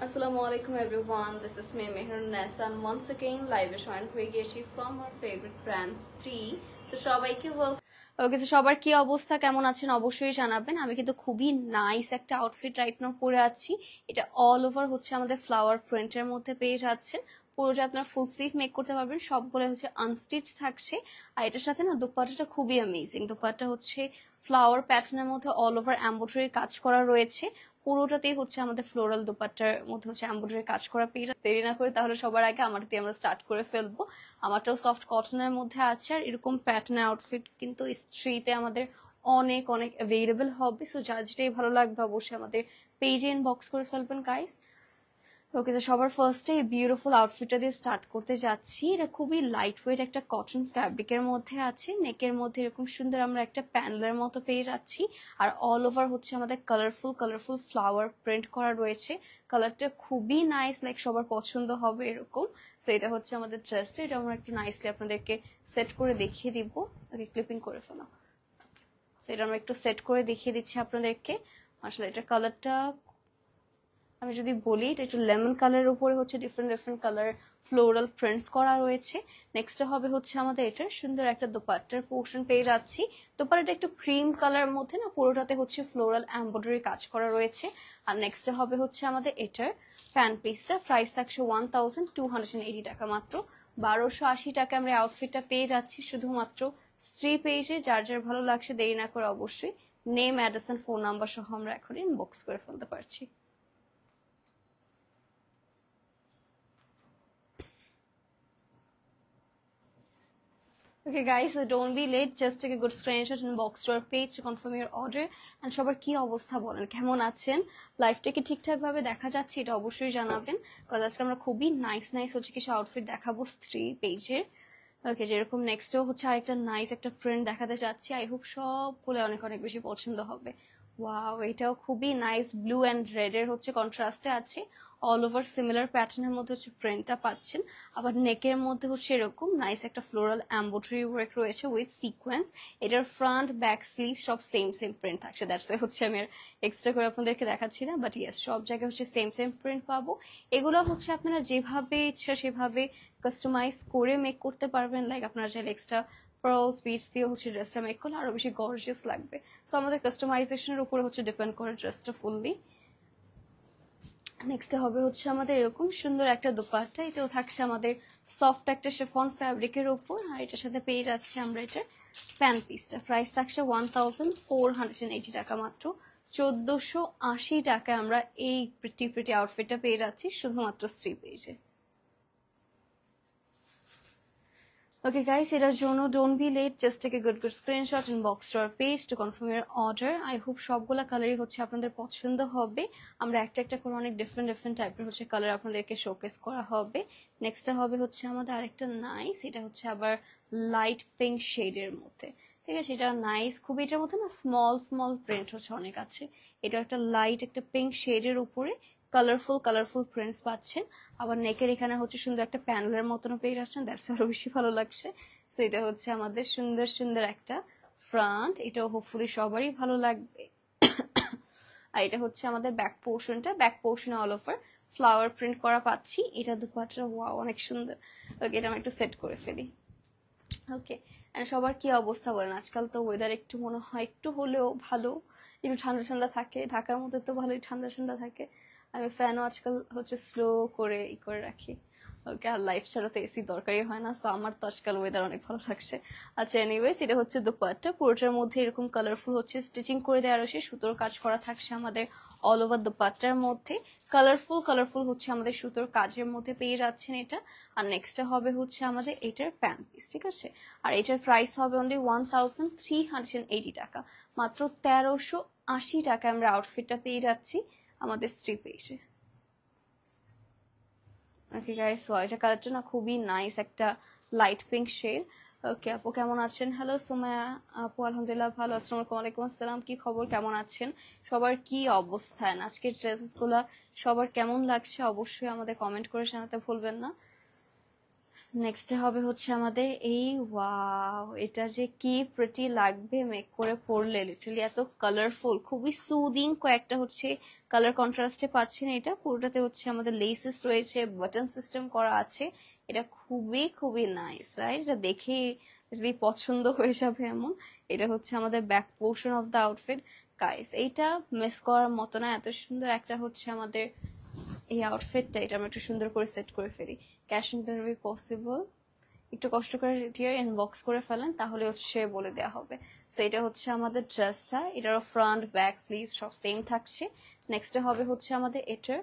Assalamualaikum everyone, this is me Mehrunessa and once again live join হয়ে গেছি from our favorite brands 3. So সবাইকে ওকে, তো সবার কি অবস্থা, কেমন আছেন অবশ্যই জানাবেন। আমি কিন্তু খুবই নাইস একটা আউটফিট রাইট নাও পরে আছি। এটা অল ওভার হচ্ছে আমাদের ফ্লাওয়ার প্রিন্টের মধ্যে পেয়ে যাচ্ছেন। পুরোটা আপনার ফুল স্লিভ মেক করতে পারবেন, সবগুলো হচ্ছে আনস্টিচ থাকছে। আর এটার সাথে না দোপাট্টাটা খুবই অ্যামেজিং। দোপাট্টা হচ্ছে ফ্লাওয়ার প্যাটার্নের মধ্যে অল ওভার এমব্রয়ডারি কাজ করা রয়েছে। পুরোটাতেই হচ্ছে আমাদের ফ্লোরাল দোপাট্টার মধ্যে হচ্ছে এমব্রয়ডারি কাজ করা পেয়ে। দেরি না করে তাহলে সবার আগে আমারটি আমরা স্টার্ট করে ফেলবো। আমারটাও সফট কটনের মধ্যে আছে, আর এরকম প্যাটার্নের আউটফিট কিন্তু স্ট্রিতে আমাদের অনেক অনেক অ্যাভেলেবল হবে। সো যার যেটাই ভালো লাগবে অবশ্যই আমাদের পেজে ইনবক্স করে ফেলবেন গাইস। ওকে, তো সবার ফার্স্টে এই বিউটিফুল আউটফিটটা দিয়ে স্টার্ট করতে যাচ্ছি। এটা খুবই লাইট ওয়েট একটা কটন ফ্যাব্রিকের মধ্যে আছে। নেকের মধ্যে এরকম সুন্দর আমরা একটা প্যানেলের মতো পেয়ে যাচ্ছি, আর অল ওভার হচ্ছে আমাদের কালারফুল ফ্লাওয়ার প্রিন্ট করা রয়েছে। কালারটা খুবই নাইস, লাইক সবার পছন্দ হবে এরকম। সো এটা হচ্ছে আমাদের ড্রেসটা। এটা আমরা একটু নাইসলি আপনাদেরকে সেট করে দেখিয়ে দিব। ওকে, ক্লিপিং করে ফেলো। সো এটা আমরা একটু সেট করে দেখিয়ে দিচ্ছি আপনাদেরকে। আসলে এটা কালারটা আমি যদি বলি, এটা একটু লেমন কালারের উপরে হচ্ছে ডিফারেন্ট কালার ফ্লোরাল প্রিন্টস করা রয়েছে। নেক্সট হবে হচ্ছে আমাদের এটার সুন্দর একটা দোপাট্টার পোর্শন পেয়ে যাচ্ছি। দোপাট্টাটা একটু ক্রিম কালার মধ্যে না, পুরোটাতে হচ্ছে ফ্লোরাল এমব্রয়ডারি কাজ করা রয়েছে। আর নেক্সট হবে হচ্ছে আমাদের এটার প্যান্ট পিসটা। প্রাইস থাকছে 1280 টাকা, মাত্র 1280 টাকা আমরা আউটফিটটা পেয়ে যাচ্ছি শুধুমাত্র স্ত্রী পেজে। যার যার ভালো লাগছে দেরি না করে অবশ্যই name, address and phone number সহ আমরা এখন ইনবক্স করে ফেলতে পারছি। Okay guys, so don't be late, just take a good screenshot and box to our page to confirm your order. And সবার কি অবস্থা বলেন, কেমন আছেন? লাইফটা কি ঠিকঠাক ভাবে দেখা যাচ্ছে এটা অবশ্যই জানাবেন, কারণ আজকে আমরা খুবই নাইস হচ্ছে কিছু আউটফিট দেখাবো স্ত্রী পেজের। ওকে, যেরকম নেক্সটও হচ্ছে আরেকটা নাইস একটা প্রিন্ট দেখাতে যাচ্ছি। আই হোপ সবগুলো অনেক অনেক বেশি পছন্দ হবে। ওয়াও, এটাও খুবই নাইস, ব্লু অ্যান্ড রেড এর হচ্ছে কন্ট্রাস্টে আছে। অল ওভার সিমিলার প্যাটার্নের মধ্যে হচ্ছে প্রিন্টটা পাচ্ছেন। আবার নেকের মধ্যে হচ্ছে এরকম নাইস একটা ফ্লোরাল এমব্রয়ডারি ওয়ার্ক রয়েছে উইথ সিকোয়েন্স। এটার ফ্রন্ট ব্যাক স্লিভ সব সেম প্রিন্ট থাকছে। দ্যাটস ওয়াই হচ্ছে আমি আর এক্সট্রা করে আপনাদেরকে দেখাচ্ছি না, বাট ইয়েস সব জায়গায় হচ্ছে সেম প্রিন্ট পাবো। এগুলো হচ্ছে আপনারা যেভাবে ইচ্ছা সেভাবে কাস্টমাইজ করে মেক করতে পারবেন। লাইক আপনারা চাইলে এক্সট্রা পার্লস বিটস দিয়ে হচ্ছে ড্রেসটা মেক করলে আরো বেশি গর্জিয়াস লাগবে। সো আমাদের কাস্টমাইজেশনের উপরে হচ্ছে ডিপেন্ড করে ড্রেসটা ফুললি। নেক্সট হবে হচ্ছে আমাদের এরকম সুন্দর একটা দোপাট্টা। এটাও থাকছে আমাদের সফট একটা শিফন ফ্যাব্রিকের উপর, আর এটার সাথে পেয়ে যাচ্ছে আমরা এটার প্যান্ট পিসটা। প্রাইস থাকছে 1480 টাকা, মাত্র 1480 টাকায় আমরা এই প্রিটি আউটফিটটা পেয়ে যাচ্ছি শুধুমাত্র স্ত্রী পেজে। Okay guys, এটার জন্য don't be late, just take a good screenshot and box to our page to confirm your order. I hope সবগুলা কালারই হচ্ছে আপনাদের পছন্দ হবে। আমরা একটা করে অনেক ডিফারেন্ট টাইপের হচ্ছে কালার আপনাদেরকে শোকেস করা হবে। নেক্সট হবে হচ্ছে আমাদের আরেকটা নাইস, এটা হচ্ছে আবার লাইট পিঙ্ক শেডের মধ্যে। ঠিক আছে, এটা নাইস খুবই। এটার মধ্যে না স্মল প্রিন্ট হচ্ছে অনেক আছে। এটা একটা লাইট একটা পিঙ্ক শেডের উপরে কালারফুল প্রিন্টস পাচ্ছেন। আবার নেকের এখানে হচ্ছে সুন্দর একটা প্যানেলের মতন পেয়ে যাচ্ছেন। দ্যাটস আরো বেশি ভালো লাগছে। সো এটা হচ্ছে আমাদের সুন্দর একটা ফ্রন্ট। এটাও হোপফুলি সবারই ভালো লাগবে। আর এটা হচ্ছে আমাদের ব্যাক পোর্শনটা। ব্যাক পোর্শনে অল ওভার ফ্লাওয়ার প্রিন্ট করা পাচ্ছি। এটা দুপাট্টা ওয়াও অনেক সুন্দর। ওকে, এটা আমি একটু সেট করে ফেলি। ওকে, সবার কি অবস্থা বলেন? আজকাল তো ওয়েদার একটু মনে হয় একটু হলেও ভালো, একটু ঠান্ডা থাকে। ঢাকার মধ্যে তো ভালোই ঠান্ডা থাকে। আমি ফ্যানও আজকাল হচ্ছে স্লো করে করে রাখি। ওকে, আর লাইফ ছাড়া তো এসি দরকারই হয় না। সো আমার তো আজকাল ওয়েদার অনেক ভালো লাগছে। আচ্ছা, এনিওয়েজ এটা হচ্ছে দোপাট্টা। পুরোটার মধ্যে এরকম কালারফুল হচ্ছে স্টিচিং করে দেওয়া রয়েছে, সুতোর কাজ করা থাকছে আমাদের অল ওভার দোপাট্টার মধ্যে। কালারফুল হচ্ছে আমাদের সুতোর কাজের মধ্যে পেয়ে যাচ্ছেন এটা। আর নেক্সট হবে হচ্ছে আমাদের এটার প্যান্ট পিস। ঠিক আছে, আর এটার প্রাইস হবে অনলি 1380 টাকা, মাত্র 1380 টাকায় আমরা আউটফিটটা পেয়ে যাচ্ছি আমাদের স্ত্রী পেজে। ওকে গাইস, এটা কালারটা না খুবই নাইস, একটা লাইট পিঙ্ক শেড। ওকে আপু, কেমন আছেন? হ্যালো সুমায়া আপু, আলহামদুলিল্লাহ ভালো। আসসালামু আলাইকুম। আসসালাম, কি খবর, কেমন আছেন? সবার কি অবস্থান? আজকের ড্রেসেস গুলা সবার কেমন লাগছে অবশ্যই আমাদের কমেন্ট করে জানাতে ভুলবেন না। নেক্সট হবে হচ্ছে আমাদের এই ওয়াও, এটা যে কি প্রিটি লাগবে মেক করে পরলে, লিটারালি এত কালারফুল, খুবই সুদিং কয়েকটা হচ্ছে কালার কন্ট্রাস্টে পাচ্ছেন। এটা পুরোটাতে হচ্ছে আমাদের লেসেস রয়েছে, বাটন সিস্টেম করা আছে। এটা খুবই খুবই নাইস, রাইট? এটা দেখে যদি পছন্দ হয়ে যাবে এমন। এটা হচ্ছে আমাদের back portion of the outfit. Guys এইটা মিস করার মতো না, এত সুন্দর একটা হচ্ছে আমাদের এই আউটফিটটা। এটা আমরা একটু সুন্দর করে সেট করে ফেলি। Cash on delivery possible? একটু কষ্ট করে ডিয়ার ইনবক্স করে ফেলেন, তাহলে হচ্ছে বলে দেওয়া হবে। সো এটা হচ্ছে আমাদের ড্রেসটা, এটারও ফ্রন্ট ব্যাক স্লিভ সব সেম থাকছে। নেক্সটে হবে হচ্ছে আমাদের এটার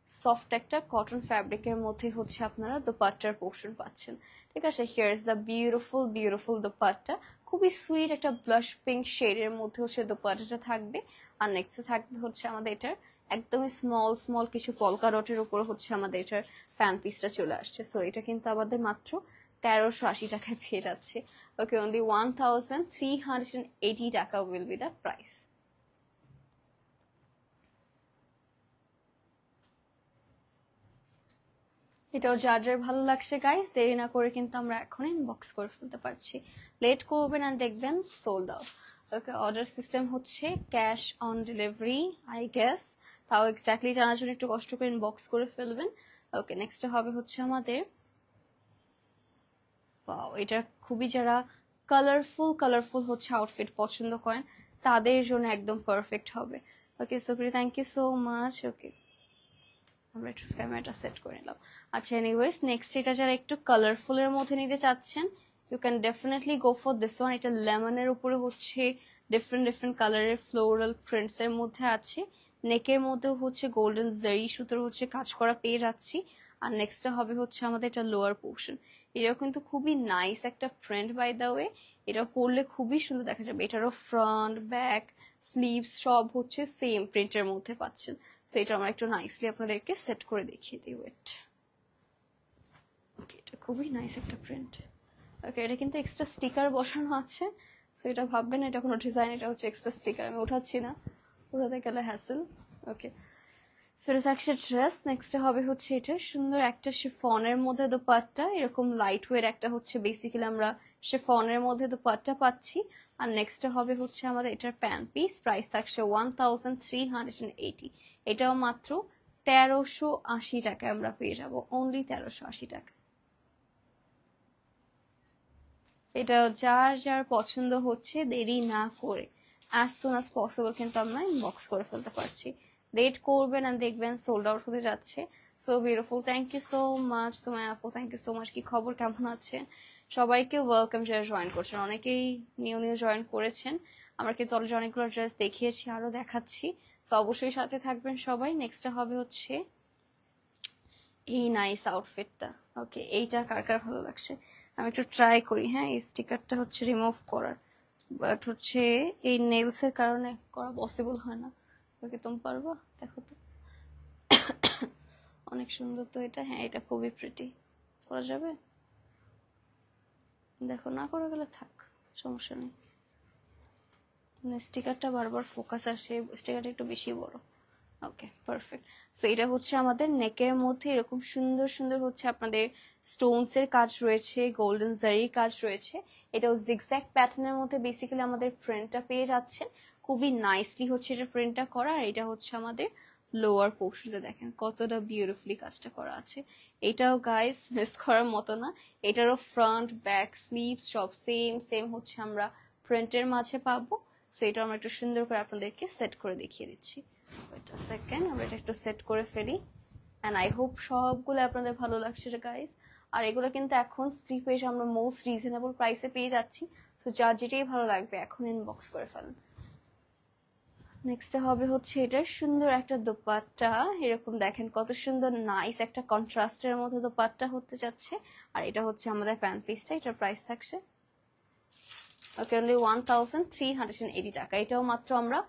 সফট একটা কটন ফ্যাব্রিকের মধ্যে হচ্ছে আপনারা দোপাট্টার পোর্শন পাচ্ছেন। ঠিক আছে, here is the beautiful beautiful dupatta. খুবই সুইট একটা ব্লাশ পিঙ্ক শেডের মধ্যে হচ্ছে দোপাট্টাটা থাকবে। আর নেক্সটে থাকবে হচ্ছে আমাদের এটার একদমই স্মল স্মল কিছু পলকা ডটের উপর হচ্ছে আমাদের এটার ফ্যান পিসটা চলে আসছে। সো এটা কিন্তু আমাদের মাত্র 1380 টাকায় পেয়ে যাচ্ছে। ওকে, অনলি 1380 টাকা উইল বি দ্য প্রাইস। এটাও যার যার ভালো লাগছে গাইস, দেরি না করে কিন্তু আমরা এখন ইনবক্স করে ফেলতে পারছি। লেট করবেন আর দেখবেন সোল্ড আউট। ওকে, অর্ডার সিস্টেম হচ্ছে cash on delivery I guess, তাও এক্স্যাক্টলি জানার জন্য একটু কষ্ট করে ইনবক্স করে ফেলবেন। ওকে, নেক্সট হবে হচ্ছে আমাদের এটা খুবই যারা কালারফুল হচ্ছে আউটফিট পছন্দ করেন তাদের জন্য একদম পারফেক্ট হবে। ওকে সুপ্রি, থ্যাংক ইউ সো মাচ। ওকে, আমরা একটু ক্যামেরাটা সেট করে নিলাম। আচ্ছা, এনিওয়েজ নেক্সট এটা যারা একটু কালারফুলের মধ্যে নিতে চাচ্ছেন, you can definitely go for this one. এটা লেমনের উপরে হচ্ছে ডিফারেন্ট কালারের ফ্লোরাল প্রিন্টস এর মধ্যে আছে। নেকের মধ্যেও হচ্ছে গোল্ডেন জারি সুতোর হচ্ছে কাজ করা পেয়ে যাচ্ছি। আর নেক্সটটা হবে হচ্ছে আমাদের এটা লোয়ার পোর্শন। এটাও কিন্তু খুবই নাইস একটা প্রিন্ট বাই দ্য ওয়ে। এটা পরলে খুবই সুন্দর দেখা যাবে। এটারও ফ্রন্ট ব্যাক স্লিভস সব হচ্ছে সেম প্রিন্টের মধ্যে পাচ্ছেন। সো এটা আমরা একটু নাইসলি আপনাদেরকে সেট করে দেখিয়ে দিই। ওয়েট, ওকে, এটা খুবই নাইস একটা প্রিন্ট। ওকে, এটা কিন্তু এক্সট্রা স্টিকার বসানো আছে। সো এটা ভাববেন এটা কোনো ডিজাইন, এটা হচ্ছে এক্সট্রা স্টিকার। আমি উঠাচ্ছি না, উঠাতে গেলে হ্যাসেল। ওকে, সো এটা থাকছে ড্রেস। নেক্সট হবে হচ্ছে এটা সুন্দর একটা শিফনের মধ্যে দোপাট্টা, এরকম লাইট ওয়েট একটা হচ্ছে বেসিক্যালি আমরা শিফনের মধ্যে দোপাট্টা পাচ্ছি। আর নেক্সট হবে হচ্ছে আমাদের এটার প্যান্ট পিস। প্রাইস থাকছে 1380। এটাও মাত্র 1380 টাকায় আমরা পেয়ে যাব, অনলি 1380 টাকা। এটা যার যার পছন্দ হচ্ছে দেরি না করে অ্যাজ সুন অ্যাজ পসিবল কিন্তু আমরা ইনবক্স করে ফেলতে পারছি। লেট করবেন আর দেখবেন সোল্ড আউট হতে যাচ্ছে। So beautiful, thank you so much তোমায় আপু, থ্যাংক ইউ সো মাচ। কি খবর, কেমন আছেন? সবাইকে ওয়েলকাম যারা জয়েন করছেন, অনেকেই নিউ জয়েন করেছেন। আমরা কিন্তু অলরেডি অনেকগুলো ড্রেস দেখিয়েছি, আরো দেখাচ্ছি। তো অবশ্যই সাথে থাকবেন সবাই। নেক্সটটা হবে হচ্ছে এই নাইস আউটফিটটা। ওকে, এইটা কার কার ভালো লাগছে আমি একটু ট্রাই করি। হ্যাঁ, এই স্টিকারটা হচ্ছে রিমুভ করার, বাট হচ্ছে এই নেলস এর কারণে করা পসিবল হয় না। ওকে, তুমি পারবা? দেখো তো, অনেক সুন্দর তো এটা। হ্যাঁ, এটা খুবই প্রিটি, করা যাবে। দেখো, না করা গেলে থাক, সমস্যা নেই। স্টিকারটা বারবার ফোকাস আসছে, স্টিকারটা একটু বেশি বড়। ওকে, পারফেক্ট। সো এটা হচ্ছে আমাদের নেকের মধ্যে এরকম সুন্দর সুন্দর হচ্ছে আপনাদের স্টোনস এর কাজ রয়েছে, গোল্ডেন জারির কাজ রয়েছে। এটাও জিগজ্যাগ প্যাটার্নের মধ্যে বেসিক্যালি আমাদের প্রিন্টটা পেয়ে যাচ্ছে। খুবই নাইসলি হচ্ছে এটা প্রিন্টটা করা। আর এটা হচ্ছে আমাদের লোয়ার পোর্শনটা, দেখেন কতটা বিউটিফুলি কাজটা করা আছে। এটাও গাইস মিস করার মতো না। এটারও ফ্রন্ট ব্যাক স্লিভ সব সেম হচ্ছে আমরা প্রিন্টের মাঝে পাবো। সো এটা আমরা একটু সুন্দর করে আপনাদেরকে সেট করে দেখিয়ে দিচ্ছি। ওইটা সেকেন্ড, আমরা এটা একটু সেট করে ফেলি। অ্যান্ড আই হোপ সবগুলো আপনাদের ভালো লাগছে গাইস। আর এগুলো কিন্তু এখন স্ট্রিপ এসে আমরা মোস্ট রিজনেবল প্রাইসে পেয়ে যাচ্ছি। সো যার যেটাই ভালো লাগবে এখন ইনবক্স করে ফেলেন। নেক্সট হবে হচ্ছে এটার সুন্দর একটা দোপাট্টা, এরকম দেখেন কত সুন্দর নাইস একটা কন্ট্রাস্টের মধ্যে দোপাট্টা হতে যাচ্ছে। আর এটা হচ্ছে আমাদের প্যান্ট পিসটা, এটার প্রাইস থাকছে ওকে অনলি 1380 টাকা। এটাও মাত্র আমরা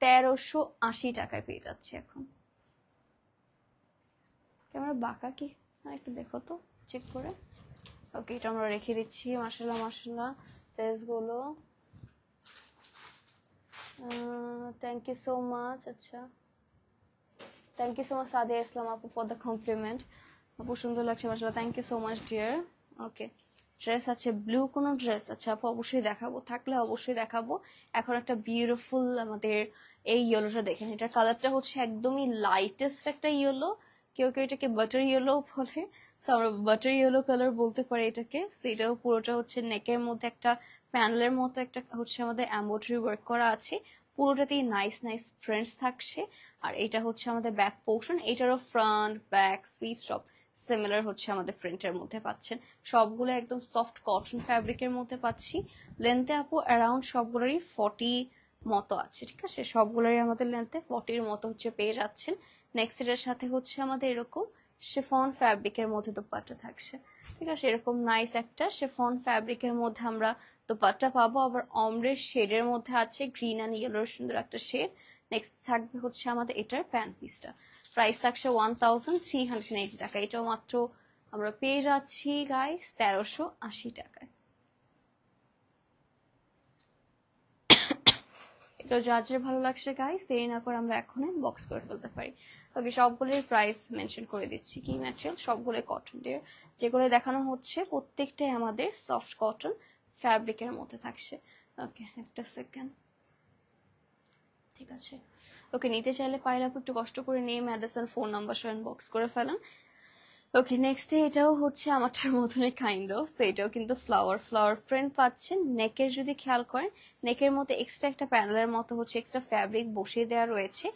1380 টাকায় পেয়ে যাচ্ছি এখন। ক্যামেরা বাঁকা কি একটু দেখো তো চেক করে। ওকে, এটা আমরা রেখে দিচ্ছি। মাশাআল্লাহ মাশাআল্লাহ, ড্রেসগুলো থ্যাংক ইউ সো মাচ। আচ্ছা, thank you so much Sadia Islam আপু ফর দ্য কমপ্লিমেন্ট। আপু সুন্দর লাগছে মাশাআল্লাহ, thank you so much dear. Okay, dress আছে, ব্লু কোনো ড্রেস আছে আপু অবশ্যই দেখাবো, থাকলে অবশ্যই দেখাবো। এখন একটা বিউটিফুল আমাদের এই ইয়েলোটা দেখেন, এটার কালারটা হচ্ছে একদমই লাইটেস্ট একটা ইয়েলো, কেউ কেউ এটাকে বাটার ইয়েলো বলে, সো আমরা বাটার ইয়েলো কালার বলতে পারি এটাকে। সেটাও পুরোটা হচ্ছে নেকের মধ্যে একটা প্যানেলের মতো একটা হচ্ছে আমাদের এমব্রয়ডারি ওয়ার্ক করা আছে, পুরোটাতেই নাইস নাইস প্রিন্টস থাকছে। আর এটা হচ্ছে আমাদের ব্যাক পোর্শন, এটারও ফ্রন্ট ব্যাক স্লিভ সব সিমিলার হচ্ছে আমাদের প্রিন্টের মধ্যে পাচ্ছেন। সবগুলো একদম সফট কটন ফ্যাব্রিকের মধ্যে পাচ্ছি। লেন্থে আপু অ্যারাউন্ড সবগুলোরই 40 মতো আছে, ঠিক আছে, সবগুলোরই আমাদের লেন্থে 40 মতো হচ্ছে পেয়ে যাচ্ছেন। নেক্সট এটার সাথে হচ্ছে আমাদের এরকম শিফন ফ্যাব্রিকের মধ্যে দোপাট্টা থাকছে, ঠিক আছে, এরকম নাইস একটা শিফন ফ্যাব্রিকের মধ্যে আমরা দোপাট্টা পাবো। আবার অমরের শেডের মধ্যে আছে, গ্রিন অ্যান্ড ইয়েলোর সুন্দর একটা শেড। নেক্সট থাকবে হচ্ছে আমাদের এটার প্যান্ট পিসটা, প্রাইস থাকছে 1380 টাকা। এটাও মাত্র আমরা পেয়ে যাচ্ছি গাইস 1380 টাকায়। এটা যার ভালো লাগছে গাইস, দেরি না করে আমরা এখন বক্স করে ফেলতে পারি। ওকে, সবগুলোর প্রাইস মেনশন করে দিচ্ছি। কি ম্যাটেরিয়াল, সবগুলো কটন এর, যেগুলো দেখানো হচ্ছে প্রত্যেকটাই আমাদের সফট কটন ফ্যাব্রিকের মধ্যে থাকছে। ওকে, একটা সেকেন্ড, ঠিক আছে। ওকে, নিতে চাইলে পাইলে একটু কষ্ট করে নেম অ্যাড্রেস আর ফোন নাম্বার সহ ইনবক্স করে ফেলেন। ওকে, নেক্সট এটাও হচ্ছে আমারটার মতনই কাইন্ড অফ, সো এটাও কিন্তু ফ্লাওয়ার প্রিন্ট পাচ্ছেন। নেকের যদি খেয়াল করেন, নেকের মধ্যে এক্সট্রা একটা প্যানেলের মতো হচ্ছে এক্সট্রা ফ্যাব্রিক বসিয়ে দেওয়া রয়েছে।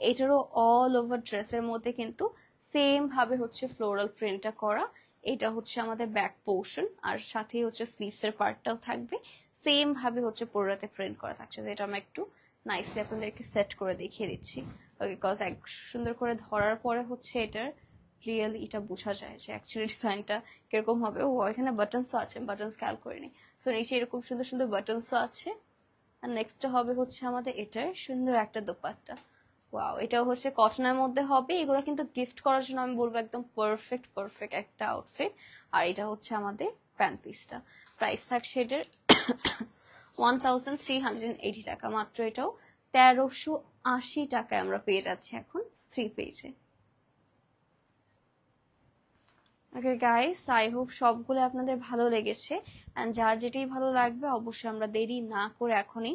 এটারও অল ওভার ড্রেসের মধ্যে কিন্তু সেম ভাবে হচ্ছে ফ্লোরাল প্রিন্টটা করা। এটা হচ্ছে আমাদের ব্যাক পোর্শন, আর সাথে হচ্ছে স্লিভস এর পার্টটাও থাকবে সেম ভাবে হচ্ছে পুরোটাতে প্রিন্ট করা থাকছে। যেটা আমরা একটু নাইসলি আপনাদেরকে সেট করে দেখিয়ে দিচ্ছি। ওকে, কজ এক সুন্দর করে ধরার পরে হচ্ছে এটার রিয়েলি এটা বোঝা যায় যে অ্যাকচুয়ালি ডিজাইনটা কিরকম হবে। ও এখানে বাটনসও আছে, বাটনস খেয়াল করিনি। সো নিচে এরকম সুন্দর সুন্দর বাটনসও আছে। আর নেক্সট হবে হচ্ছে আমাদের এটার সুন্দর একটা দোপাট্টা। ওয়াও, এটাও হচ্ছে কটনের মধ্যে হবে। এগুলো কিন্তু গিফট করার জন্য আমি বলবো একদম পারফেক্ট একটা আউটফিট। আর এটা হচ্ছে আমাদের প্যান্ট পিসটা, প্রাইস থাকছে এটার 1380 টাকা মাত্র। এটাও 1380 টাকায় আমরা পেয়ে যাচ্ছি এখন 3 পেজে। ওকে গাইস, আই হোপ সবগুলো আপনাদের ভালো লেগেছে। অ্যান্ড যার যেটাই ভালো লাগবে অবশ্যই আমরা দেরি না করে এখনই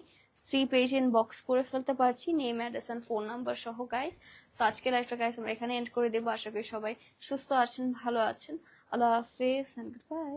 3 পেজ ইনবক্স করে ফেলতে পারছি, name address and phone number সহ গাইস। সো আজকে লাইভটা গাইস আমরা এখানে এন্ড করে দেবো। আশা করি সবাই সুস্থ আছেন, ভালো আছেন। আল্লাহ হাফেজ এন্ড গুড বাই।